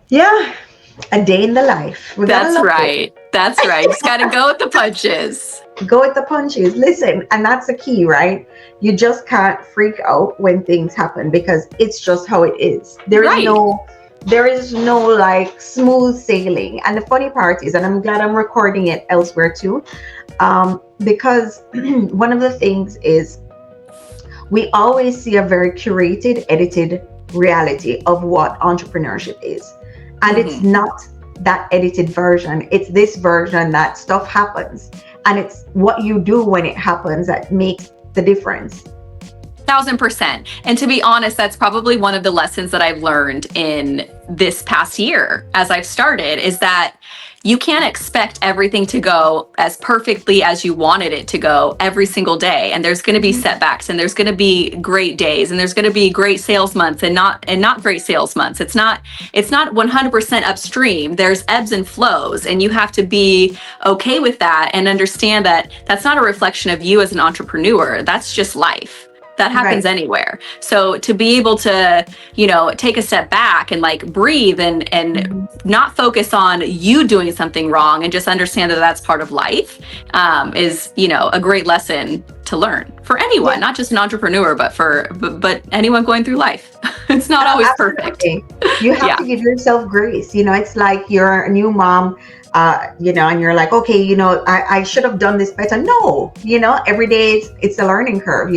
Yeah, a day in the life. We gotta That's love it. right. That's right. Just got to go with the punches. Go with the punches. Listen, and that's the key, right? You just can't freak out when things happen because it's just how it is. Right. There is no like smooth sailing. And the funny part is, and I'm glad I'm recording it elsewhere too, because one of the things is we always see a very curated, edited reality of what entrepreneurship is. And it's Hmm. not that edited version, it's this version that stuff happens. And it's what you do when it happens that makes the difference. 1000%. And to be honest, that's probably one of the lessons that I've learned in this past year as I've started is that you can't expect everything to go as perfectly as you wanted it to go every single day. And there's going to be setbacks and there's going to be great days and there's going to be great sales months and not great sales months. It's not 100% upstream. There's ebbs and flows and you have to be okay with that and understand that that's not a reflection of you as an entrepreneur. That's just life. That happens Right. anywhere. So to be able to, take a step back and like breathe and Mhm. not focus on you doing something wrong and just understand that that's part of life is, a great lesson to learn for anyone, Yeah. not just an entrepreneur, but anyone going through life. It's not always perfect. Absolutely. You have Yeah. to give yourself grace. It's like you're a new mom, and you're like, okay, I should have done this better. No, every day it's a learning curve.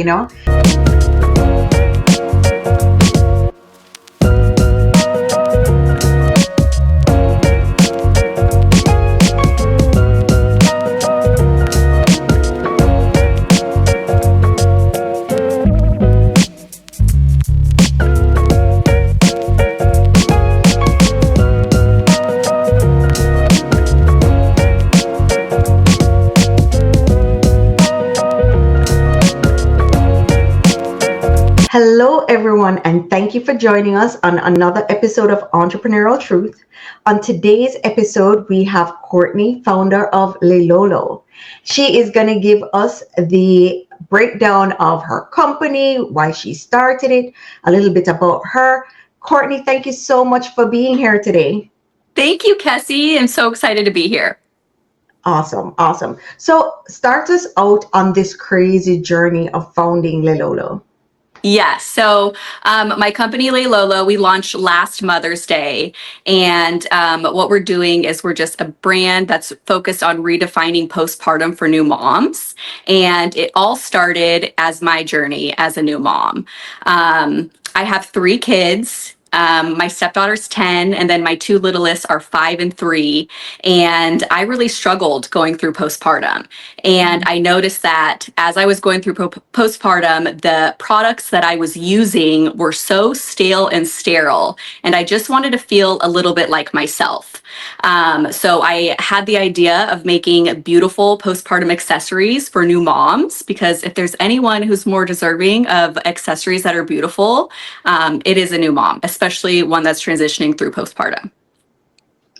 Hello, everyone, and thank you for joining us on another episode of Entrepreneurial Truth. On today's episode, we have Courtney, founder of Lelolo. She is going to give us the breakdown of her company, why she started it, a little bit about her. Courtney, thank you so much for being here today. Thank you, Kessie. I'm so excited to be here. Awesome, awesome. So, start us out on this crazy journey of founding Lelolo. Yes. So my company, Lay Lolo, we launched last Mother's Day. And what we're doing is we're just a brand that's focused on redefining postpartum for new moms. And it all started as my journey as a new mom. I have 3 kids. My stepdaughter's 10, and then my 2 littlest are 5 and 3. And I really struggled going through postpartum. And I noticed that as I was going through postpartum, the products that I was using were so stale and sterile. And I just wanted to feel a little bit like myself. So I had the idea of making beautiful postpartum accessories for new moms, because if there's anyone who's more deserving of accessories that are beautiful, it is a new mom, especially one that's transitioning through postpartum.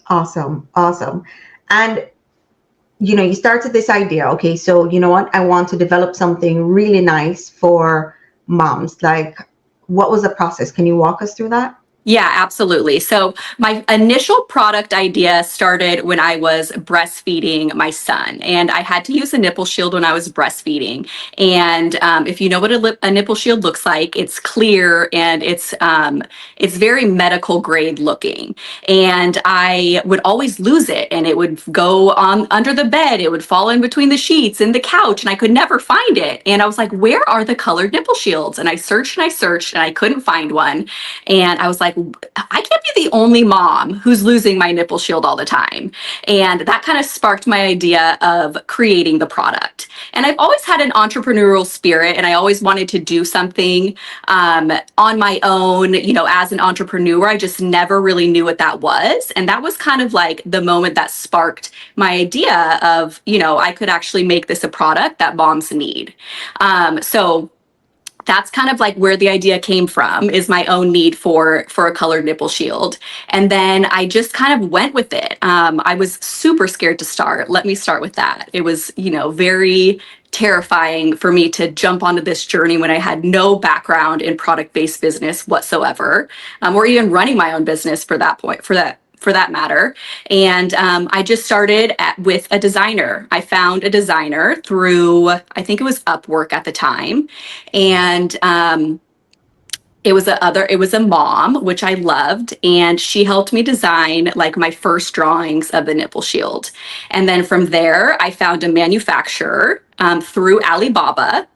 Awesome, awesome. And you started this idea, okay, so you know what, I want to develop something really nice for moms. Like, what was the process? Can you walk us through that? Yeah, absolutely. So my initial product idea started when I was breastfeeding my son, and I had to use a nipple shield when I was breastfeeding. And if you know what a nipple shield looks like, it's clear and it's very medical grade looking. And I would always lose it, and it would go on under the bed. It would fall in between the sheets and the couch, and I could never find it. And I was like, "Where are the colored nipple shields?" And I searched and I searched, and I couldn't find one. And I was like, I can't be the only mom who's losing my nipple shield all the time. And that kind of sparked my idea of creating the product. And I've always had an entrepreneurial spirit, and I always wanted to do something on my own, as an entrepreneur. I just never really knew what that was. And that was kind of like the moment that sparked my idea of, I could actually make this a product that moms need. So that's kind of like where the idea came from, is my own need for a colored nipple shield. And then I just kind of went with it. I was super scared to start. Let me start with that. It was, very terrifying for me to jump onto this journey when I had no background in product-based business whatsoever, or even running my own business for that matter. And I just started with a designer. I found a designer through, I think it was Upwork at the time. And it was a mom, which I loved, and she helped me design like my first drawings of the nipple shield. And then from there, I found a manufacturer through Alibaba,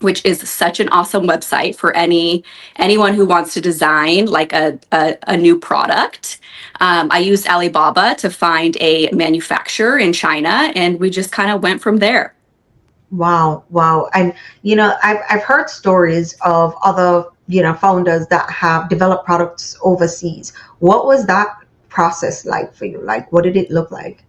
which is such an awesome website for anyone who wants to design like a new product. I used Alibaba to find a manufacturer in China, and we just kind of went from there. Wow, wow. And I've heard stories of other, founders that have developed products overseas. What was that process like for you? Like, what did it look like?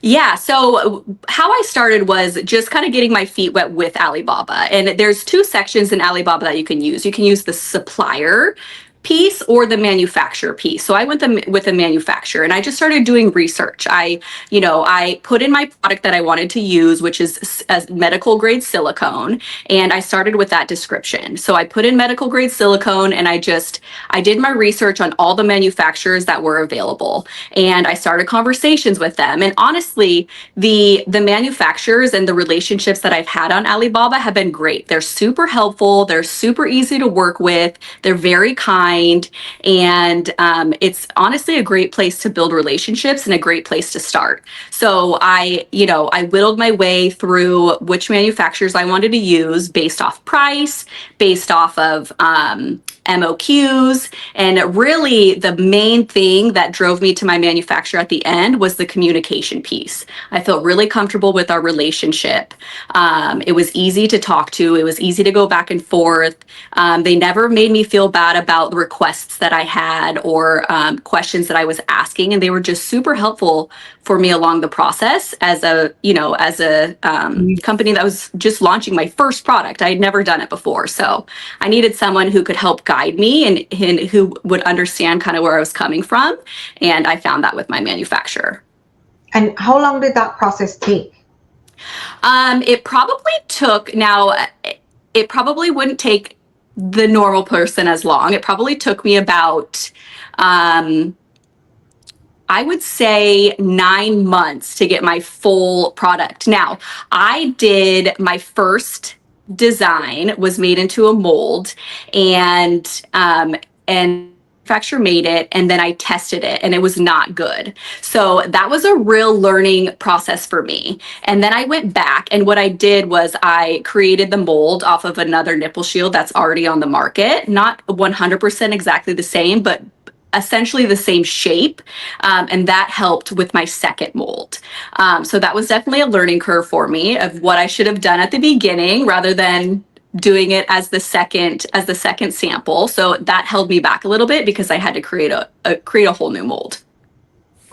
Yeah, so how I started was just kind of getting my feet wet with Alibaba. And there's two sections in Alibaba that you can use. You can use the supplier piece or the manufacturer piece. So I went with the manufacturer, and I just started doing research. I put in my product that I wanted to use, which is a medical grade silicone, and I started with that description. So I put in medical grade silicone, and I did my research on all the manufacturers that were available, and I started conversations with them. And honestly, the manufacturers and the relationships that I've had on Alibaba have been great. They're super helpful. They're super easy to work with. They're very kind. And it's honestly a great place to build relationships and a great place to start. So I whittled my way through which manufacturers I wanted to use based off price, based off of MOQs. And really the main thing that drove me to my manufacturer at the end was the communication piece. I felt really comfortable with our relationship. It was easy to talk to. It was easy to go back and forth. They never made me feel bad about the requests that I had or questions that I was asking. And they were just super helpful for me along the process as a company that was just launching my first product. I had never done it before. So I needed someone who could help guide me and who would understand kind of where I was coming from. And I found that with my manufacturer. And how long did that process take? It probably wouldn't take the normal person as long. It probably took me about, I would say 9 months to get my full product. Now, I did my first design was made into a mold, and manufacturer made it, and then I tested it, and it was not good. So that was a real learning process for me. And then I went back, and what I did was I created the mold off of another nipple shield that's already on the market, not 100% exactly the same, but essentially the same shape, and that helped with my second mold. So that was definitely a learning curve for me of what I should have done at the beginning rather than doing it as the second sample. So that held me back a little bit because I had to create a whole new mold.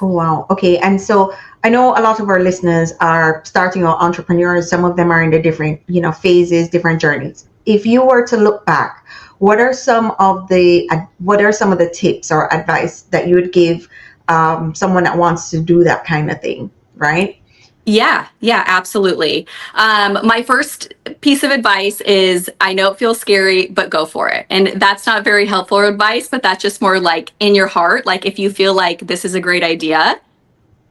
Oh, wow. Okay. And so I know a lot of our listeners are starting out entrepreneurs. Some of them are in the different, phases, different journeys. If you were to look back, what are some of the tips or advice that you would give someone that wants to do that kind of thing, right? Yeah, absolutely. My first piece of advice is, I know it feels scary, but go for it. And that's not very helpful advice, but that's just more like in your heart. Like if you feel like this is a great idea,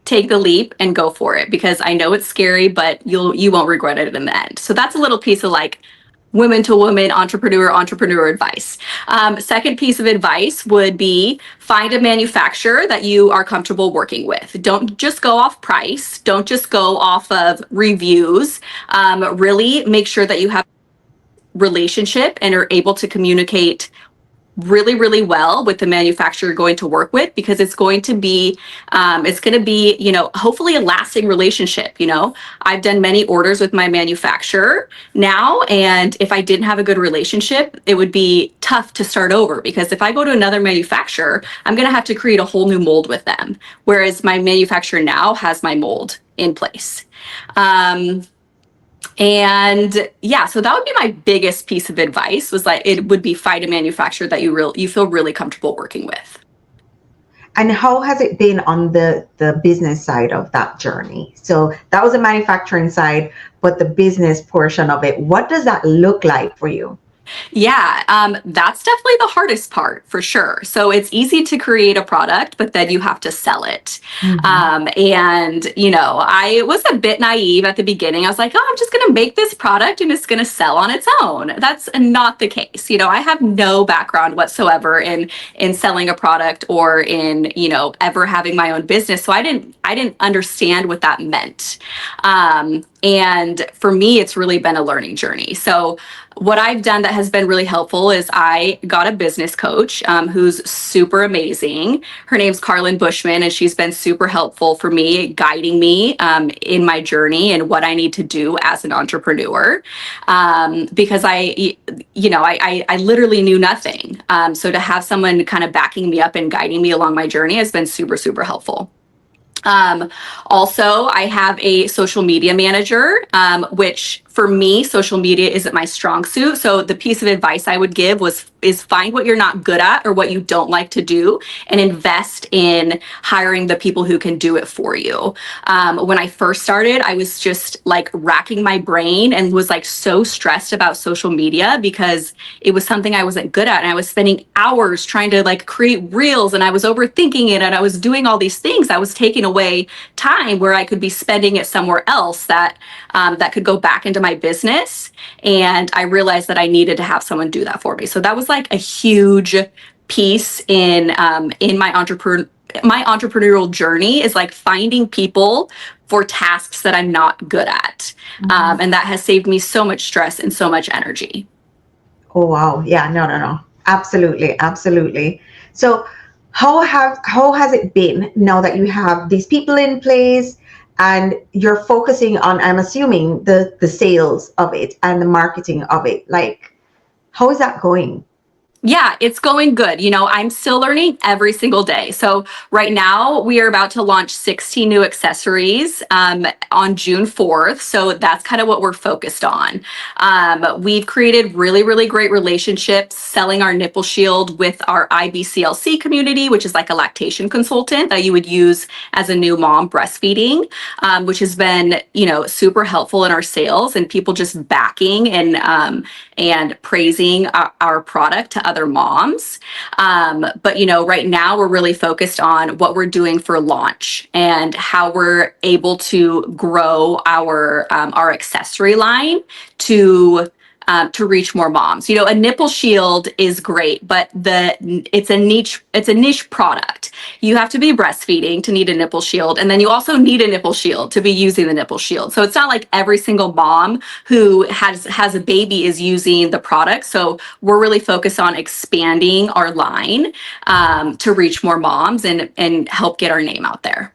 take the leap and go for it, because I know it's scary, but you won't regret it in the end. So that's a little piece of like women to women entrepreneur advice. Second piece of advice would be find a manufacturer that you are comfortable working with. Don't just go off price. Don't just go off of reviews. Really make sure that you have a relationship and are able to communicate really, really well with the manufacturer you're going to work with, because it's going to be, hopefully a lasting relationship. I've done many orders with my manufacturer now, and if I didn't have a good relationship, it would be tough to start over, because if I go to another manufacturer, I'm going to have to create a whole new mold with them. Whereas my manufacturer now has my mold in place. And yeah, so that would be my biggest piece of advice, was like, it would be find a manufacturer that you feel really comfortable working with. And how has it been on the business side of that journey? So that was the manufacturing side, but the business portion of it, what does that look like for you? Yeah, that's definitely the hardest part for sure. So it's easy to create a product, but then you have to sell it. Mm-hmm. And, you know, I was a bit naive at the beginning. I was like, oh, I'm just going to make this product and it's going to sell on its own. That's not the case. You know, I have no background whatsoever in selling a product or in, you know, ever having my own business. So I didn't understand what that meant. And for me, it's really been a learning journey. So what I've done that has been really helpful is I got a business coach who's super amazing. Her name's Carlin Bushman, and she's been super helpful for me, guiding me in my journey and what I need to do as an entrepreneur. Because I literally knew nothing. So to have someone kind of backing me up and guiding me along my journey has been super, super helpful. Also, I have a social media manager, which for me, social media isn't my strong suit. So the piece of advice I would give is find what you're not good at or what you don't like to do, and invest in hiring the people who can do it for you. When I first started, I was just like racking my brain and was like so stressed about social media because it was something I wasn't good at. And I was spending hours trying to like create reels, and I was overthinking it, and I was doing all these things. I was taking away time where I could be spending it somewhere else that could go back into my business. And I realized that I needed to have someone do that for me. So that was like a huge piece in my entrepreneurial journey, is like finding people for tasks that I'm not good at. Mm-hmm. And that has saved me so much stress and so much energy. Oh wow. Yeah, no. Absolutely, absolutely. So how has it been now that you have these people in place and you're focusing on, I'm assuming, the sales of it and the marketing of it? Like, how is that going? Yeah, it's going good. You know, I'm still learning every single day. So right now we are about to launch 16 new accessories on June 4th. So that's kind of what we're focused on. We've created really, really great relationships selling our nipple shield with our IBCLC community, which is like a lactation consultant that you would use as a new mom breastfeeding, which has been, you know, super helpful in our sales, and people just backing and praising our product to other moms. But you know, right now we're really focused on what we're doing for launch and how we're able to grow our accessory line to reach more moms. You know, a nipple shield is great, but it's a niche product. You have to be breastfeeding to need a nipple shield, and then you also need a nipple shield to be using the nipple shield. So it's not like every single mom who has a baby is using the product. So we're really focused on expanding our line to reach more moms and help get our name out there.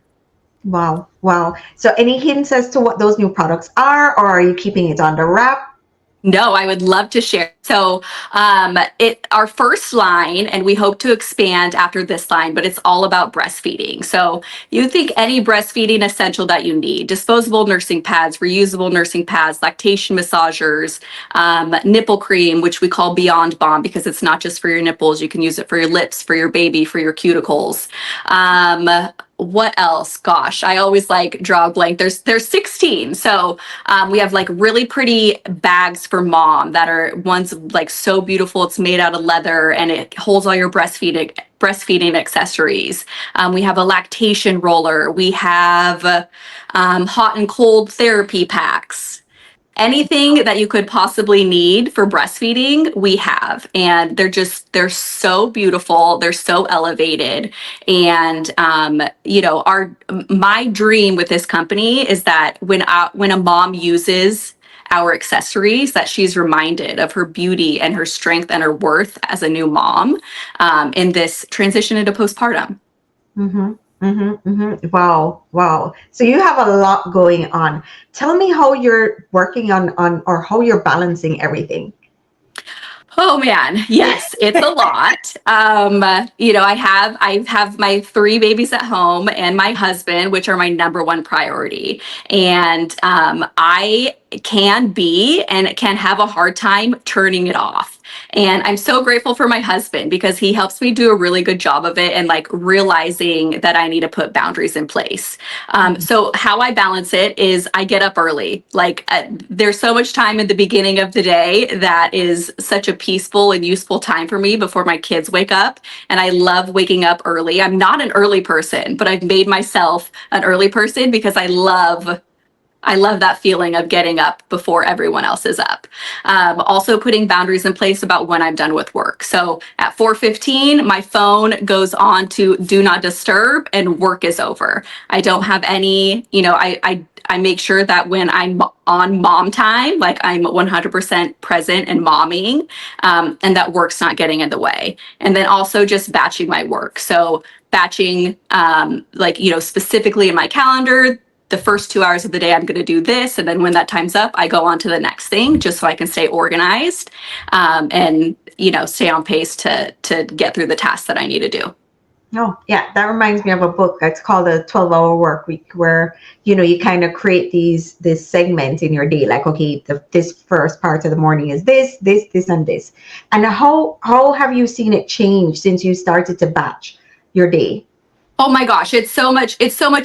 Wow, wow. So any hints as to what those new products are, or are you keeping it under wrap? No, I would love to share. So, our first line, and we hope to expand after this line, but it's all about breastfeeding. So, you think any breastfeeding essential that you need: disposable nursing pads, reusable nursing pads, lactation massagers, nipple cream, which we call Beyond Balm because it's not just for your nipples. You can use it for your lips, for your baby, for your cuticles. What else? Gosh, I always like draw a blank. There's 16. So we have like really pretty bags for mom that are ones like so beautiful. It's made out of leather and it holds all your breastfeeding accessories. We have a lactation roller. We have hot and cold therapy packs. Anything that you could possibly need for breastfeeding, we have. And they're so beautiful. They're so elevated. And, you know, my dream with this company is that when a mom uses our accessories, that she's reminded of her beauty and her strength and her worth as a new mom in this transition into postpartum. Mm-hmm. Mm-hmm. Mm-hmm. Wow. Wow. So you have a lot going on. Tell me how you're working on or how you're balancing everything. Oh man, yes, it's a lot. I have my three babies at home and my husband, which are my number one priority. And I can be and can have a hard time turning it off. And I'm so grateful for my husband because he helps me do a really good job of it and like realizing that I need to put boundaries in place. So how I balance it is I get up early. There's so much time in the beginning of the day that is such a peaceful and useful time for me before my kids wake up. And I love waking up early. I'm not an early person, but I've made myself an early person because I love that feeling of getting up before everyone else is up. Also putting boundaries in place about when I'm done with work. So at 4:15, my phone goes on to do not disturb and work is over. I don't have any, I make sure that when I'm on mom time, like I'm 100% present and momming, and that work's not getting in the way. And then also just batching my work. So batching, specifically in my calendar, the first 2 hours of the day, I'm going to do this. And then when that time's up, I go on to the next thing just so I can stay organized, and, stay on pace to get through the tasks that I need to do. Oh, yeah. That reminds me of a book that's called The 12-Hour Work Week, where, you kind of create this segment in your day. Like, okay, this first part of the morning is this, and this. And how have you seen it change since you started to batch your day? Oh my gosh, it's so much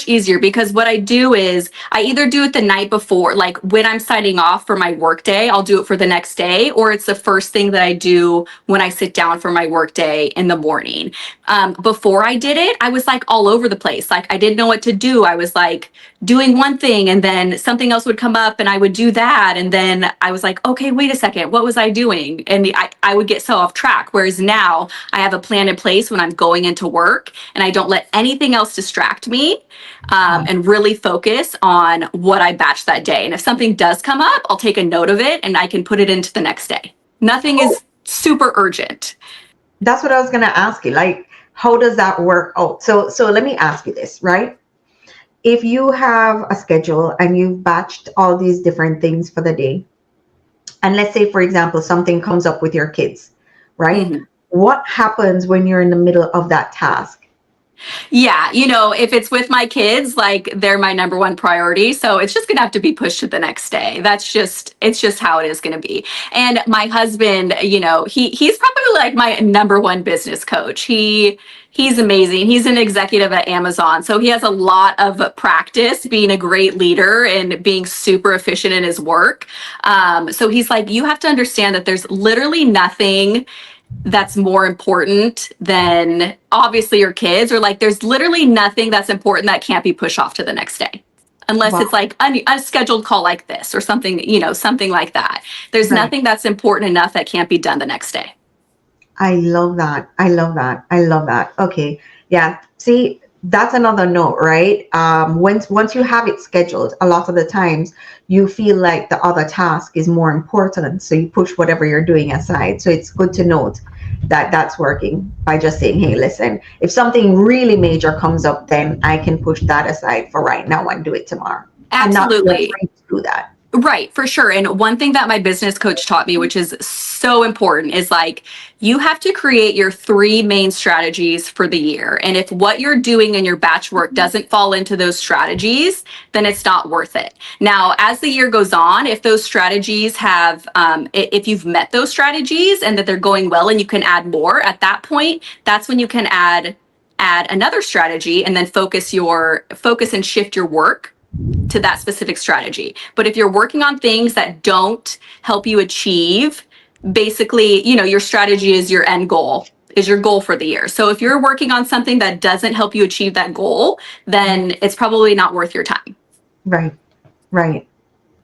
easier because what I do is I either do it the night before, like when I'm signing off for my work day, I'll do it for the next day, or it's the first thing that I do when I sit down for my work day in the morning. Before I did it, I was like all over the place. Like I didn't know what to do. I was like doing one thing and then something else would come up and I would do that. And then I was like, okay, wait a second, what was I doing? And I would get so off track. Whereas now I have a plan in place when I'm going into work and I don't let anything else distract me, and really focus on what I batch that day. And if something does come up, I'll take a note of it and I can put it into the next day. Nothing is super urgent. That's what I was going to ask you. Like, how does that work out? So let me ask you this, right? If you have a schedule and you've batched all these different things for the day, and let's say, for example, something comes up with your kids, right? Mm-hmm. What happens when you're in the middle of that task? Yeah, if it's with my kids, like they're my number one priority. So it's just gonna have to be pushed to the next day. It's just how it is gonna be. And my husband, he's probably like my number one business coach. He's amazing. He's an executive at Amazon. So he has a lot of practice being a great leader and being super efficient in his work. So he's like, you have to understand that there's literally nothing that's more important than obviously your kids, or like there's literally nothing that's important that can't be pushed off to the next day unless it's like a scheduled call like this or something, something like that. There's nothing that's important enough that can't be done the next day. I love that. I love that. I love that. Okay. Yeah. See, that's another note, right? Once you have it scheduled, a lot of the times you feel like the other task is more important. So you push whatever you're doing aside. So it's good to note that that's working by just saying, hey, listen, if something really major comes up, then I can push that aside for right now and do it tomorrow. Absolutely. And not be afraid to do that. Right, for sure. And one thing that my business coach taught me, which is so important, is like you have to create your three main strategies for the year. And if what you're doing in your batch work doesn't fall into those strategies, then it's not worth it. Now, as the year goes on, if those strategies have, if you've met those strategies and that they're going well and you can add more at that point, that's when you can add another strategy and then focus and shift your work to that specific strategy. But if you're working on things that don't help you achieve, basically, your strategy is your end goal, is your goal for the year. So if you're working on something that doesn't help you achieve that goal, then it's probably not worth your time. Right. Right.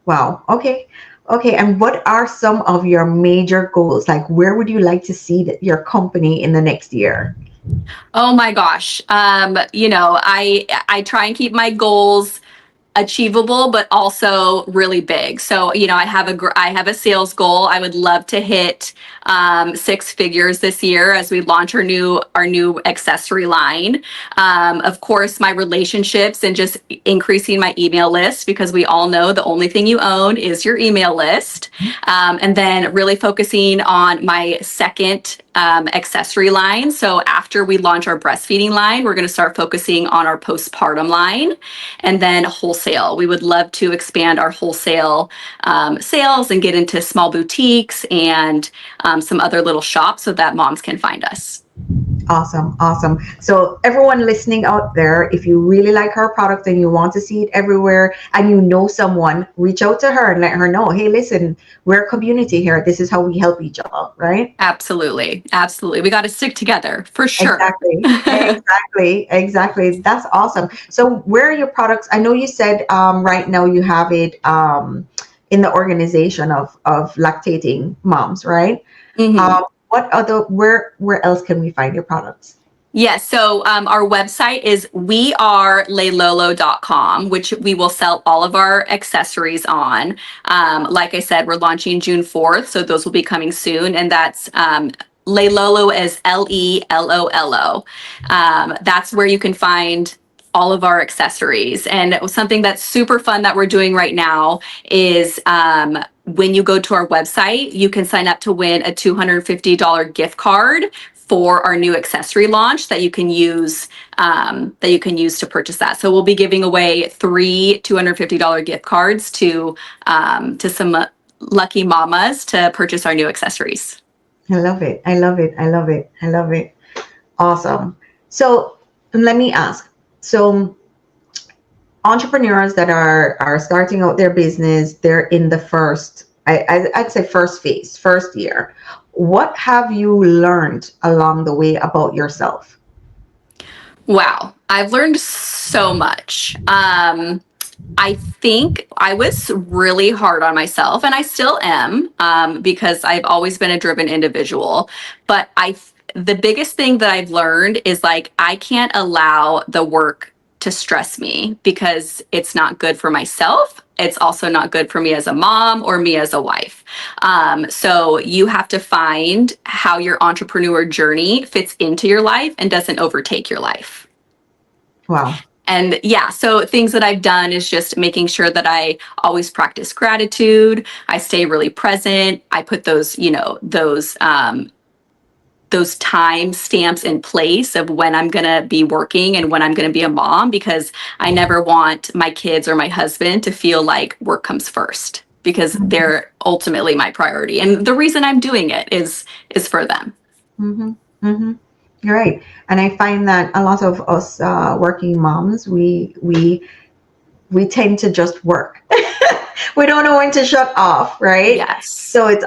Wow. Okay. Okay. And what are some of your major goals? Like, where would you like to see your company in the next year? Oh my gosh. I try and keep my goals achievable, but also really big. So, I have a sales goal. I would love to hit 6 figures this year as we launch our new accessory line. Of course, my relationships and just increasing my email list, because we all know the only thing you own is your email list. And then really focusing on my second accessory line. So after we launch our breastfeeding line, we're going to start focusing on our postpartum line, and then wholesale. We would love to expand our wholesale sales and get into small boutiques and some other little shops so that moms can find us. Awesome. Awesome. So everyone listening out there, if you really like her product and you want to see it everywhere and you know someone, reach out to her and let her know, hey, listen, we're a community here. This is how we help each other, right? Absolutely. Absolutely. We got to stick together for sure. Exactly. That's awesome. So where are your products? I know you said right now you have it in the organization of lactating moms, right? Mm-hmm. What other, where else can we find your products? Yes. So our website is wearelaylolo.com, which we will sell all of our accessories on. Like I said, we're launching June 4th. So those will be coming soon. And that's Laylolo as Lelolo. That's where you can find all of our accessories. And something that's super fun that we're doing right now is when you go to our website, you can sign up to win a $250 gift card for our new accessory launch that you can use to purchase that. So we'll be giving away 3 $250 gift cards to some lucky mamas to purchase our new accessories. I love it. Awesome. So let me ask. So entrepreneurs that are starting out their business, they're in the I'd say first phase, first year. What have you learned along the way about yourself? Wow, I've learned so much. I think I was really hard on myself, and I still am, because I've always been a driven individual. But the biggest thing that I've learned is like I can't allow the work to stress me because it's not good for myself. It's also not good for me as a mom or me as a wife. So you have to find how your entrepreneur journey fits into your life and doesn't overtake your life. Wow. And yeah, so things that I've done is just making sure that I always practice gratitude. I stay really present. I put those time stamps in place of when I'm going to be working and when I'm going to be a mom, because I never want my kids or my husband to feel like work comes first, because they're ultimately my priority. And the reason I'm doing it is for them. Mm-hmm. Mm-hmm. You're right. And I find that a lot of us working moms, we tend to just work. We don't know when to shut off, right? Yes. So it's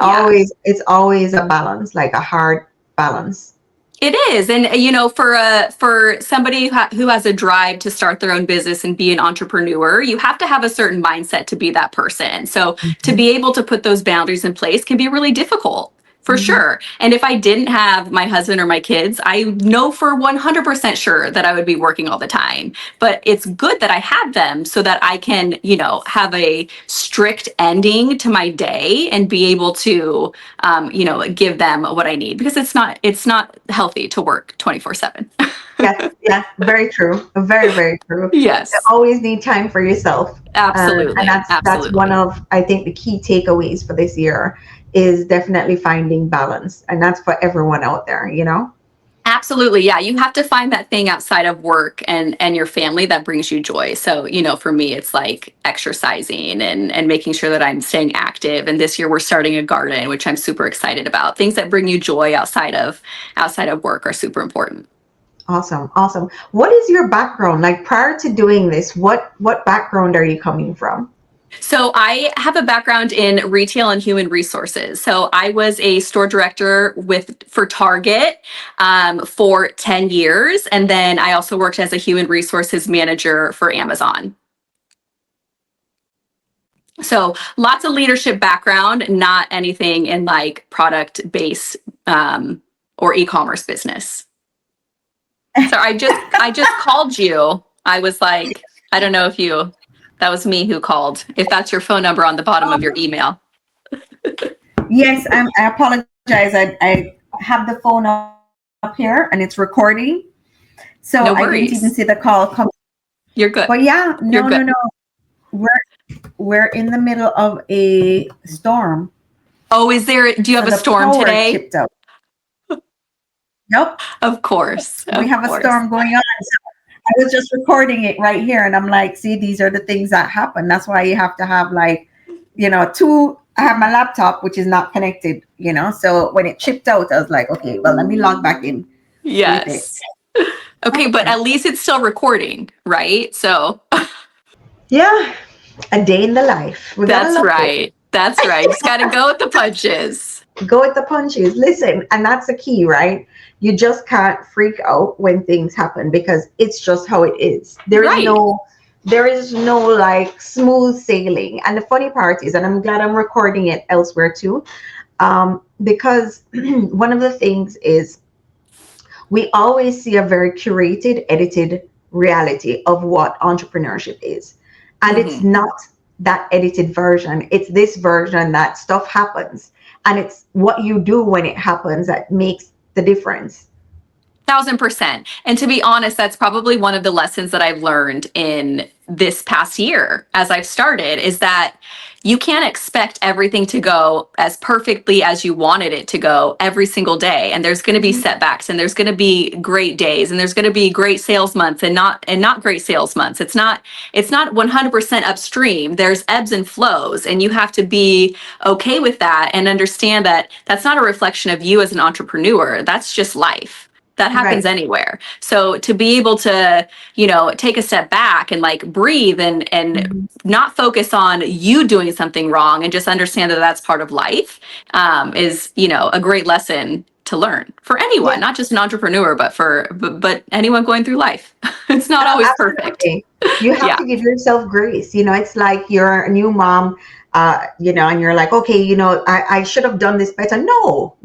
always a balance, like a hard balance. It is. And, for somebody who has a drive to start their own business and be an entrepreneur, you have to have a certain mindset to be that person. So to be able to put those boundaries in place can be really difficult. For sure. And if I didn't have my husband or my kids, I know for 100% sure that I would be working all the time. But it's good that I have them so that I can, have a strict ending to my day and be able to, give them what I need, because it's not healthy to work 24/7. Yeah, very true. Very, very true. Yes. You always need time for yourself. Absolutely. And that's one of, I think, the key takeaways for this year is definitely finding balance. And that's for everyone out there, Absolutely. Yeah. You have to find that thing outside of work and your family that brings you joy. So, for me, it's like exercising and making sure that I'm staying active. And this year we're starting a garden, which I'm super excited about. Things that bring you joy outside of work are super important. Awesome. Awesome. What is your background? Like prior to doing this, what background are you coming from? So I have a background in retail and human resources. So I was a store director for Target for 10 years. And then I also worked as a human resources manager for Amazon. So lots of leadership background, not anything in like product based or e-commerce business. So I just called you. I was like, I don't know if That was me who called. If that's your phone number on the bottom of your email. Yes, I apologize. I have the phone up here and it's recording. So No I didn't even worries. see the call come. You're good. But yeah, You're good. no. We're in the middle of a storm. Oh, do you have So a the storm power today? chipped out. Yep. Of course. We Of have a course. storm going on. So I was just recording it right here and I'm like, see, these are the things that happen. That's why you have to have like, I have my laptop, which is not connected, so when it chipped out, I was like, okay, well, let me log back in with it. Yes. Okay, but at least it's still recording, right? So Yeah, a day in the life. We gotta that's love right. That's right. Just got to go with the punches. it. Go with the punches. Listen, and that's the key, right? You just can't freak out when things happen because it's just how it is. Right. There is no like smooth sailing. And the funny part is, and I'm glad I'm recording it elsewhere too, because one of the things is we always see a very curated, edited reality of what entrepreneurship is. And it's Mm-hmm. not that edited version. It's this version that stuff happens. And it's what you do when it happens that makes the difference. 1,000%. And to be honest, that's probably one of the lessons that I've learned in this past year as I've started is that you can't expect everything to go as perfectly as you wanted it to go every single day. And there's going to be setbacks and there's going to be great days and there's going to be great sales months and not great sales months. It's not 100% upstream. There's ebbs and flows and you have to be okay with that and understand that that's not a reflection of you as an entrepreneur. That's just life. That happens Right. anywhere. So to be able to, take a step back and like breathe and not focus on you doing something wrong and just understand that that's part of life is, a great lesson to learn for anyone, Yeah. not just an entrepreneur, but anyone going through life. It's not No, always perfect. absolutely. You have Yeah. to give yourself grace. It's like you're a new mom, and you're like, okay, I should have done this better. No,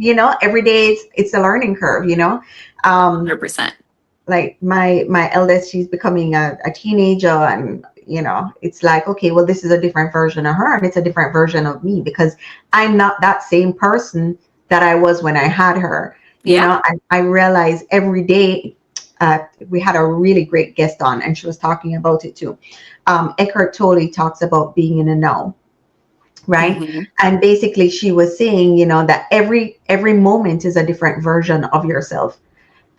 every day it's a learning curve. Um, 100%. like my eldest, she's becoming a teenager, and it's like, okay, well, this is a different version of her and it's a different version of me because I'm not that same person that I was when I had her. Yeah. I realize every day. We had a really great guest on and she was talking about it too. Eckhart Tolle talks about being in a now, right? Mm-hmm. And basically she was saying, that every moment is a different version of yourself.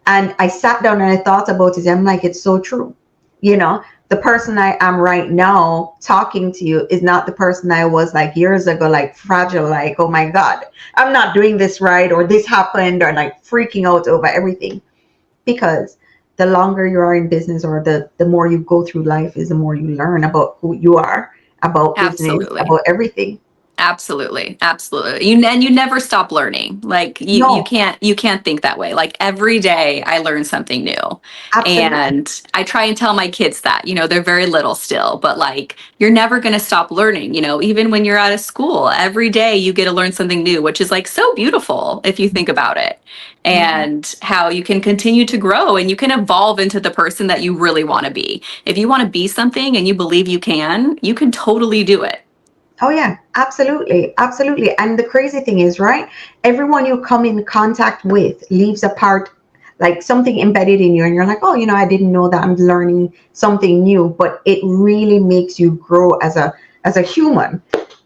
And I sat down and I thought about it. I'm like, it's so true. The person I am right now talking to you is not the person I was like years ago, like fragile, like, oh my God, I'm not doing this right, or this happened, or like freaking out over everything. Because the longer you are in business or the more you go through life is the more you learn about who you are, about business, Absolutely. about everything. Absolutely. Absolutely. You never stop learning. Like you No, can't think that way. Like every day I learn something new. absolutely. And I try and tell my kids that, they're very little still, but like you're never going to stop learning, even when you're out of school, every day you get to learn something new, which is like so beautiful if you think about it. Mhm. And how you can continue to grow and you can evolve into the person that you really want to be. If you want to be something and you believe you can totally do it. Oh yeah, absolutely. Absolutely. And the crazy thing is, right? Everyone you come in contact with leaves a part, like something embedded in you, and you're like, oh, I didn't know that I'm learning something new, but it really makes you grow as a human,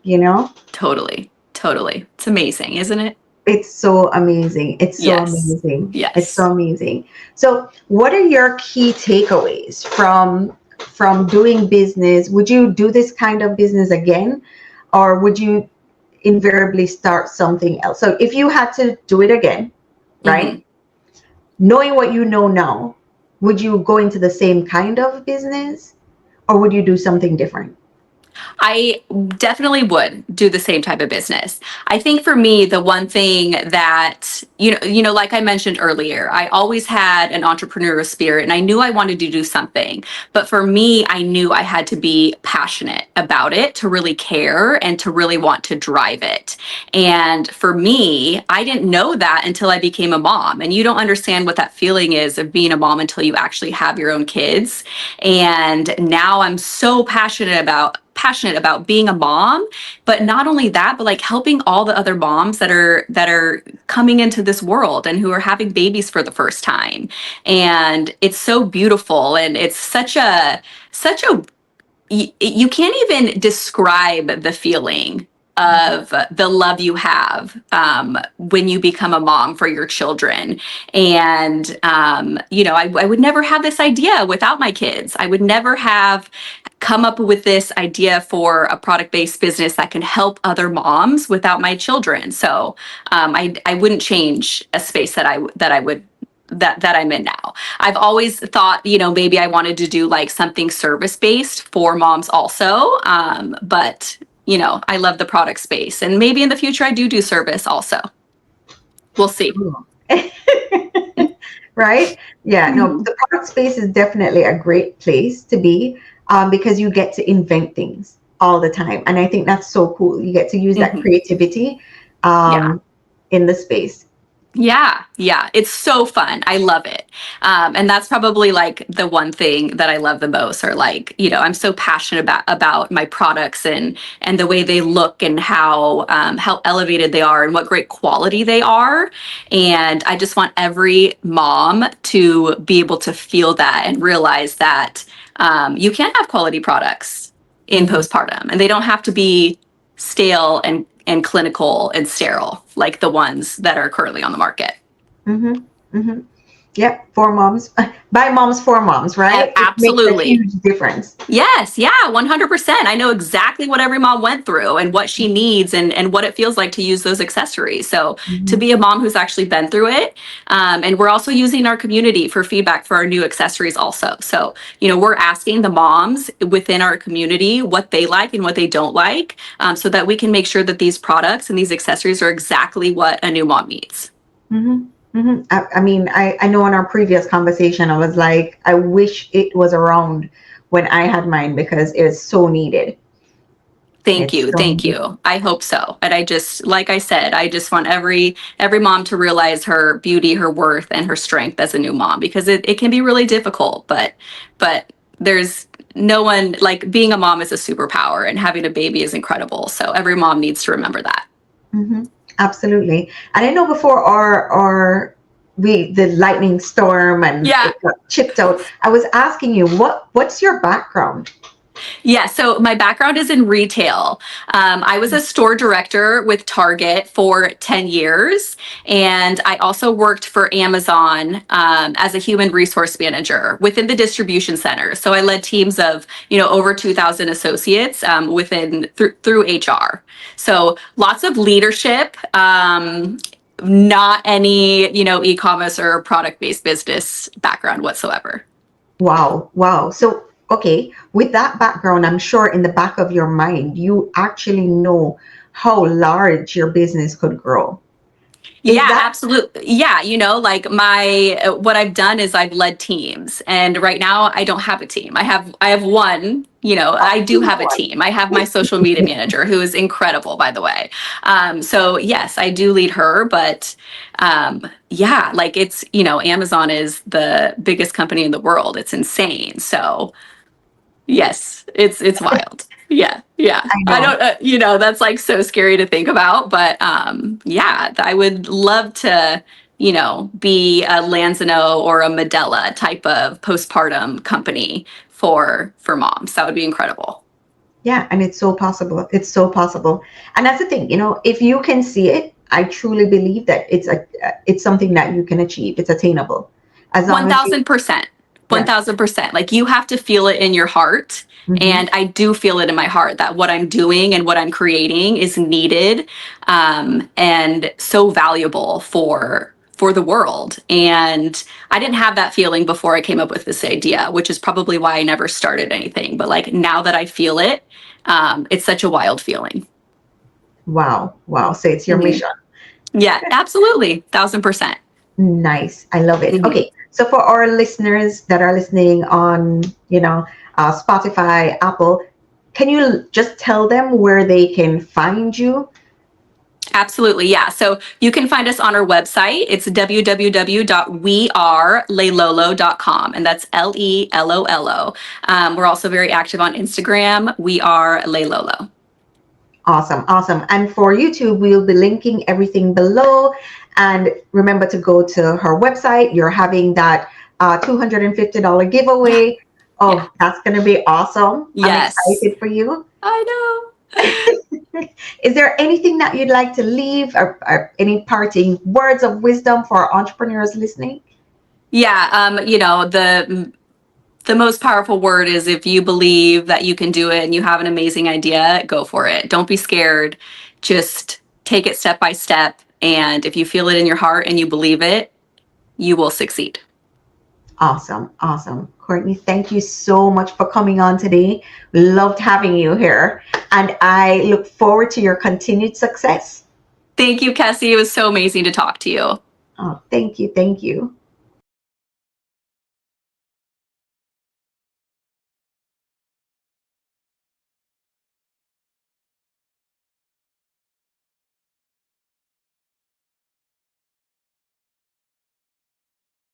you know? Totally. Totally. It's amazing, isn't it? It's so amazing. It's so Yes. amazing. It's so Yes. amazing. So, what are your key takeaways from doing business? Would you do this kind of business again, or would you invariably start something else? So, if you had to do it again, right? Hmm. Knowing what you know now, would you go into the same kind of business, or would you do something different? I definitely would do the same type of business. I think for me, the one thing that, like I mentioned earlier, I always had an entrepreneurial spirit and I knew I wanted to do something. But for me, I knew I had to be passionate about it to really care and to really want to drive it. And for me, I didn't know that until I became a mom. And you don't understand what that feeling is of being a mom until you actually have your own kids. And now I'm so passionate about being a mom, but not only that, but like helping all the other moms that are coming into this world and who are having babies for the first time. And it's so beautiful, and it's such a you can't even describe the feeling of the love you have when you become a mom for your children. And, I would never have this idea without my kids. I would never have come up with this idea for a product-based business that can help other moms without my children. So I wouldn't change a space that I'm in now. I've always thought, maybe I wanted to do like something service-based for moms also. But I love the product space, and maybe in the future I do service also. We'll see. Right? Yeah, no, the product space is definitely a great place to be, because you get to invent things all the time. And I think that's so cool. You get to use that creativity Yeah. in the space. Yeah, it's so fun. I love it. And that's probably like the one thing that I love the most, or like, I'm so passionate about my products and the way they look and how elevated they are and what great quality they are. And I just want every mom to be able to feel that and realize that you can have quality products in postpartum, and they don't have to be stale and clinical and sterile like the ones that are currently on the market. Yep, for moms, by moms for moms, right? Absolutely. It makes a huge difference. Yes, yeah, 100%. I know exactly what every mom went through and what she needs and what it feels like to use those accessories. So to be a mom who's actually been through it, and we're also using our community for feedback for our new accessories also. So, we're asking the moms within our community what they like and what they don't like, so that we can make sure that these products and these accessories are exactly what a new mom needs. I mean, I know in our previous conversation, I was like, I wish it was around when I had mine because it was so needed. Thank It's you. so Thank needed. you. I hope so. And I just, like I said, I just want every mom to realize her beauty, her worth, and her strength as a new mom, because it can be really difficult, but there's no one, like, being a mom is a superpower, and having a baby is incredible. So every mom needs to remember that. Absolutely. And I know before our the lightning storm and Yeah. it got chipped out, I was asking you what's your background? Yeah, so my background is in retail. I was a store director with Target for 10 years, and I also worked for Amazon as a human resource manager within the distribution center. So I led teams of over 2,000 associates through HR. So lots of leadership. Not any e-commerce or product-based business background whatsoever. Wow. So, okay, with that background, I'm sure in the back of your mind, you actually know how large your business could grow. Yeah, absolutely. Yeah, like what I've done is I've led teams, and right now I don't have a team. I have one, I do have a team. I have my social media manager, who is incredible, by the way. So yes, I do lead her, but yeah, like it's, Amazon is the biggest company in the world. It's insane. So yes, it's wild. Yeah. I I know. don't, that's like so scary to think about, but yeah, I would love to, be a Lanzano or a Medela type of postpartum company for moms. That would be incredible. Yeah, and it's so possible. It's so possible. And that's the thing, if you can see it, I truly believe that it's something that you can achieve. It's attainable. As long as you 1,000%. Yeah. 1,000%. Like, you have to feel it in your heart. And I do feel it in my heart that what I'm doing and what I'm creating is needed, and so valuable for for the world. And I didn't have that feeling before I came up with this idea, which is probably why I never started anything. But like now that I feel it, it's such a wild feeling. Wow. Wow. So it's your mission. Yeah, absolutely. 1000%. Nice. I love it. Mhm. Okay. So for our listeners that are listening on, Spotify, Apple, can you just tell them where they can find you? Absolutely. Yeah. So you can find us on our website. It's www.wearelelolo.com. And that's Lelolo. We're also very active on Instagram. We are Lelolo. Awesome. Awesome. And for YouTube, we'll be linking everything below. And remember to go to her website. You're having that $250 Yeah. giveaway. Yeah. Oh, that's going to be awesome. I'm Yes. excited for you. I know. Is there anything that you'd like to leave or any parting words of wisdom for our entrepreneurs listening? Yeah. The most powerful word is if you believe that you can do it and you have an amazing idea, go for it. Don't be scared. Just take it step by step. And if you feel it in your heart and you believe it, you will succeed. Awesome. Awesome. Courtney, thank you so much for coming on today. Loved having you here. And I look forward to your continued success. Thank you, Cassie. It was so amazing to talk to you. Oh, thank you. Thank you.